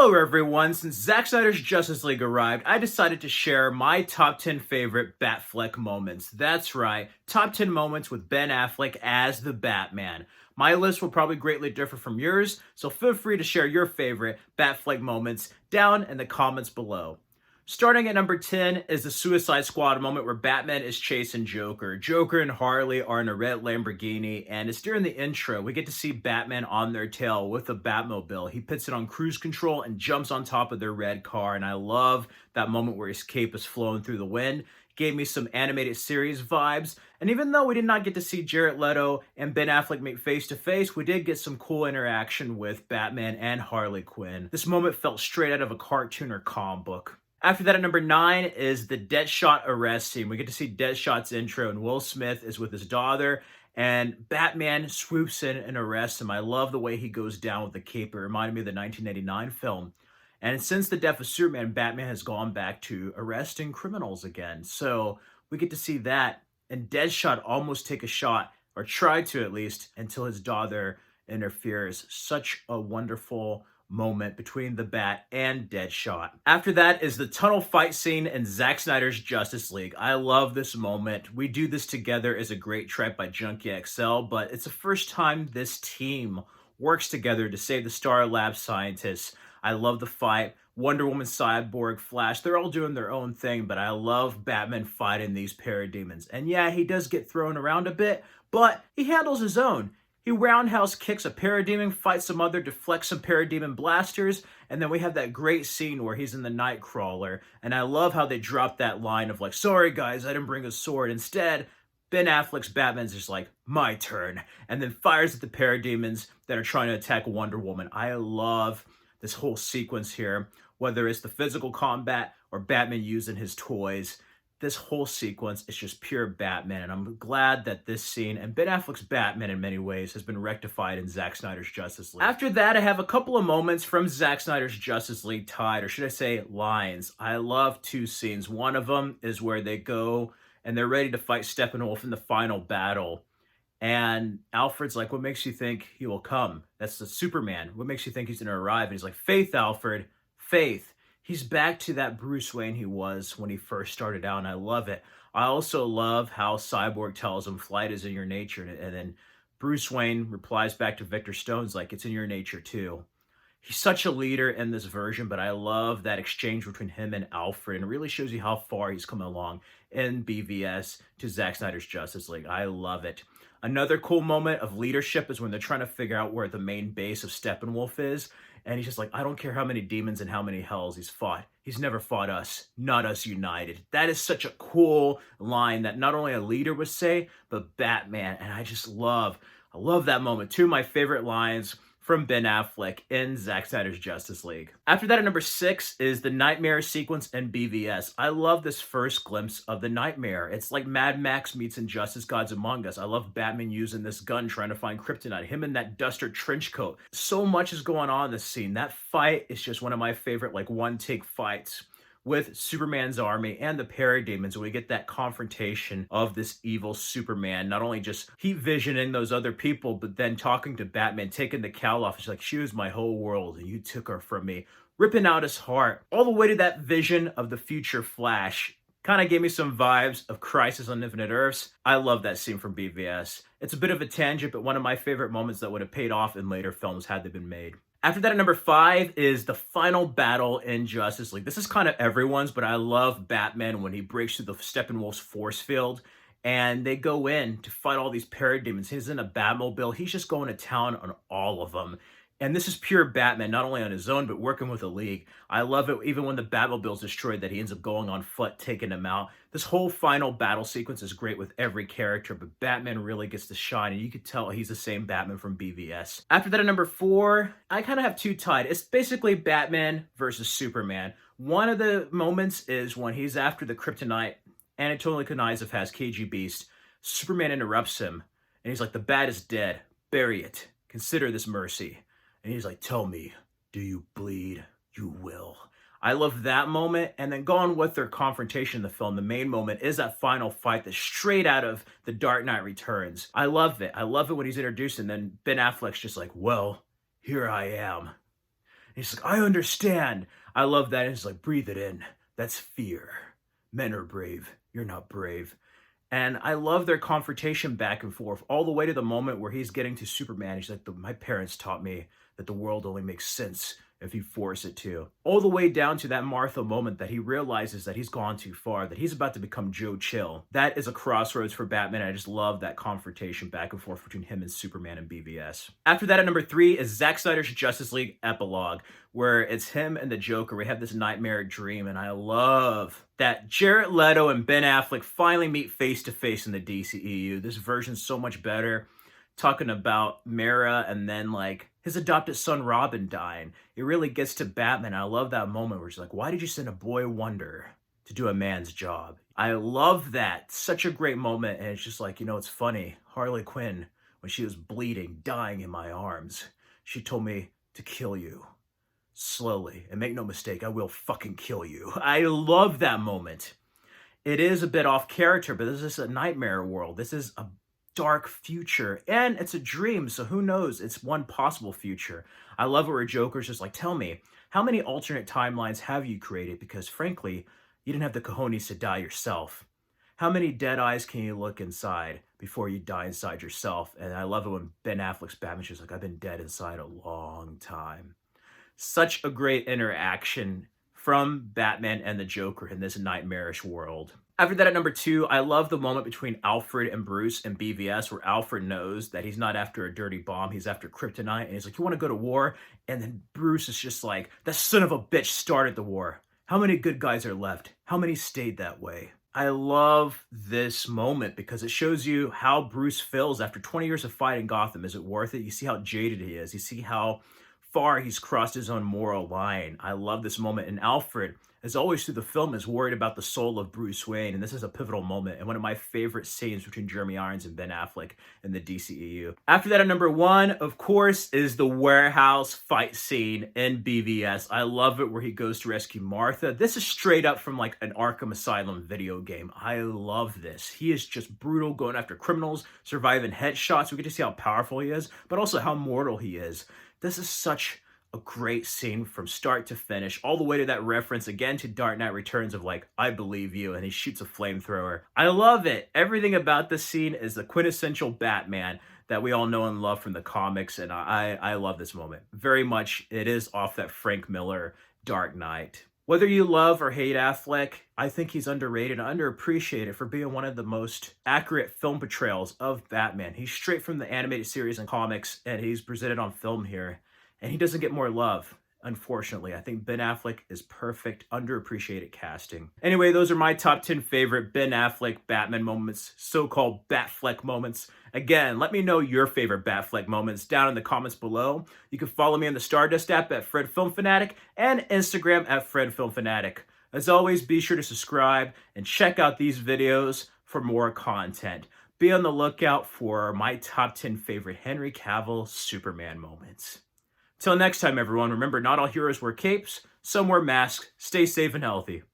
Hello everyone, since Zack Snyder's Justice League arrived, I decided to share my top 10 favorite Batfleck moments. That's right, top 10 moments with Ben Affleck as the Batman. My list will probably greatly differ from yours, so feel free to share your favorite Batfleck moments down in the comments below. Starting at number 10 is the Suicide Squad moment where Batman is chasing Joker. Joker and Harley are in a red Lamborghini, and it's during the intro. We get to see Batman on their tail with a Batmobile. He puts it on cruise control and jumps on top of their red car, and I love that moment where his cape is flowing through the wind. Gave me some animated series vibes, and even though we did not get to see Jared Leto and Ben Affleck meet face to face, we did get some cool interaction with Batman and Harley Quinn. This moment felt straight out of a cartoon or comic book. After that, at number 9 is the Deadshot arrest scene. We get to see Deadshot's intro, and Will Smith is with his daughter, and Batman swoops in and arrests him. I love the way he goes down with the cape. It reminded me of the 1989 film. And since the death of Superman, Batman has gone back to arresting criminals again. So we get to see that, and Deadshot almost take a shot, or tried to at least, until his daughter interferes. Such a wonderful moment between the Bat and Deadshot. After that is the tunnel fight scene in Zack Snyder's Justice League. I love this moment. We Do This Together is a great track by Junkie XL, but it's the first time this team works together to save the Star Lab scientists. I love the fight. Wonder Woman, Cyborg, Flash, they're all doing their own thing, but I love Batman fighting these parademons. And yeah, he does get thrown around a bit, but he handles his own. He roundhouse kicks a parademon, fights some other, deflects some parademon blasters, and then we have that great scene where he's in the Nightcrawler. And I love how they drop that line of like, sorry guys, I didn't bring a sword. Instead, Ben Affleck's Batman's just like, my turn, and then fires at the parademons that are trying to attack Wonder Woman. I love this whole sequence here, whether it's the physical combat or Batman using his toys. This whole sequence is just pure Batman, and I'm glad that this scene and Ben Affleck's Batman in many ways has been rectified in Zack Snyder's Justice League. After that, I have a couple of moments from Zack Snyder's Justice League tied, or should I say lines. I love two scenes. One of them is where they go and they're ready to fight Steppenwolf in the final battle. And Alfred's like, what makes you think he will come? That's the Superman. What makes you think he's going to arrive? And he's like, faith, Alfred, faith. He's back to that Bruce Wayne he was when he first started out, and I love it. I also love how Cyborg tells him flight is in your nature, and then Bruce Wayne replies back to Victor Stone's like, it's in your nature too. He's such a leader in this version, but I love that exchange between him and Alfred, and it really shows you how far he's come along in BVS to Zack Snyder's Justice League. I love it. Another cool moment of leadership is when they're trying to figure out where the main base of Steppenwolf is. And he's just like, I don't care how many demons and how many hells he's fought. He's never fought us, not us united. That is such a cool line that not only a leader would say, but Batman. And I love that moment. Two of my favorite lines from Ben Affleck in Zack Snyder's Justice League. After that, at number 6 is the Nightmare sequence in BVS. I love this first glimpse of the Nightmare. It's like Mad Max meets Injustice Gods Among Us. I love Batman using this gun trying to find kryptonite. Him in that duster trench coat. So much is going on in this scene. That fight is just one of my favorite like one-take fights with Superman's army and the parademons. We get that confrontation of this evil Superman, not only just heat visioning those other people, but then talking to Batman, taking the cowl off. She's like, she was my whole world and you took her from me. Ripping out his heart. All the way to that vision of the future Flash. Kind of gave me some vibes of Crisis on Infinite Earths. I love that scene from BVS. It's a bit of a tangent, but one of my favorite moments that would have paid off in later films had they been made. After that, at number 5 is the final battle in Justice League. This is kind of everyone's, but I love Batman when he breaks through the Steppenwolf's force field and they go in to fight all these parademons. He's in a Batmobile. He's just going to town on all of them. And this is pure Batman, not only on his own, but working with a league. I love it, even when the Batmobile's destroyed, that he ends up going on foot, taking them out. This whole final battle sequence is great with every character, but Batman really gets to shine, and you can tell he's the same Batman from BVS. After that, at number 4, I kind of have two tied. It's basically Batman versus Superman. One of the moments is when he's after the kryptonite, Anatoly Knizia has KG Beast. Superman interrupts him, and he's like, the bat is dead. Bury it. Consider this mercy. And he's like, tell me, do you bleed? You will. I love that moment. And then going with their confrontation in the film, the main moment is that final fight that's straight out of The Dark Knight Returns. I love it. I love it when he's introduced and then Ben Affleck's just like, well, here I am. he's like, I understand. I love that. And he's like, breathe it in. That's fear. Men are brave. You're not brave. And I love their confrontation back and forth, all the way to the moment where he's getting to Superman. He's like, my parents taught me that the world only makes sense if you force it to. All the way down to that Martha moment that he realizes that he's gone too far, that he's about to become Joe Chill. That is a crossroads for Batman. And I just love that confrontation back and forth between him and Superman and BVS. After that, at number 3 is Zack Snyder's Justice League Epilogue, where it's him and the Joker. We have this nightmare dream, and I love that Jared Leto and Ben Affleck finally meet face to face in the DCEU. This version's so much better. Talking about Mara and then like his adopted son Robin dying. It really gets to Batman. I love that moment where she's like, why did you send a boy wonder to do a man's job? I love that. Such a great moment. And it's just like, it's funny. Harley Quinn, when she was bleeding, dying in my arms, she told me to kill you slowly. And make no mistake, I will fucking kill you. I love that moment. It is a bit off character, but this is a nightmare world. This is a dark future, and it's a dream, so who knows? It's one possible future. I love it where Joker's just like, tell me, how many alternate timelines have you created? Because frankly, you didn't have the cojones to die yourself. How many dead eyes can you look inside before you die inside yourself? And I love it when Ben Affleck's Batman's just like, I've been dead inside a long time. Such a great interaction from Batman and the Joker in this nightmarish world. After that, at number 2, I love the moment between Alfred and Bruce and BVS, where Alfred knows that he's not after a dirty bomb, he's after kryptonite, and he's like, you want to go to war? And then Bruce is just like, that son of a bitch started the war. How many good guys are left? How many stayed that way? I love this moment because it shows you how Bruce feels after 20 years of fighting Gotham. Is it worth it? You see how jaded he is. You see how far he's crossed his own moral line. I love this moment. And Alfred, as always through the film, is worried about the soul of Bruce Wayne. And this is a pivotal moment and one of my favorite scenes between Jeremy Irons and Ben Affleck in the DCEU. After that, at number 1, of course, is the warehouse fight scene in BVS. I love it where he goes to rescue Martha. This is straight up from like an Arkham Asylum video game. I love this. He is just brutal, going after criminals, surviving headshots. We get to see how powerful he is, but also how mortal he is. This is such a great scene from start to finish, all the way to that reference again to Dark Knight Returns of like, I believe you, and he shoots a flamethrower. I love it. Everything about this scene is the quintessential Batman that we all know and love from the comics, and I love this moment. Very much, it is off that Frank Miller Dark Knight. Whether you love or hate Affleck, I think he's underrated and underappreciated for being one of the most accurate film portrayals of Batman. He's straight from the animated series and comics, and he's presented on film here. And he doesn't get more love, unfortunately. I think Ben Affleck is perfect, underappreciated casting. Anyway, those are my top 10 favorite Ben Affleck Batman moments, so-called Batfleck moments. Again, let me know your favorite Batfleck moments down in the comments below. You can follow me on the Stardust app at Fred Film Fanatic and Instagram at Fred Film Fanatic. As always, be sure to subscribe and check out these videos for more content. Be on the lookout for my top 10 favorite Henry Cavill Superman moments. Till next time, everyone, remember, not all heroes wear capes, some wear masks. Stay safe and healthy.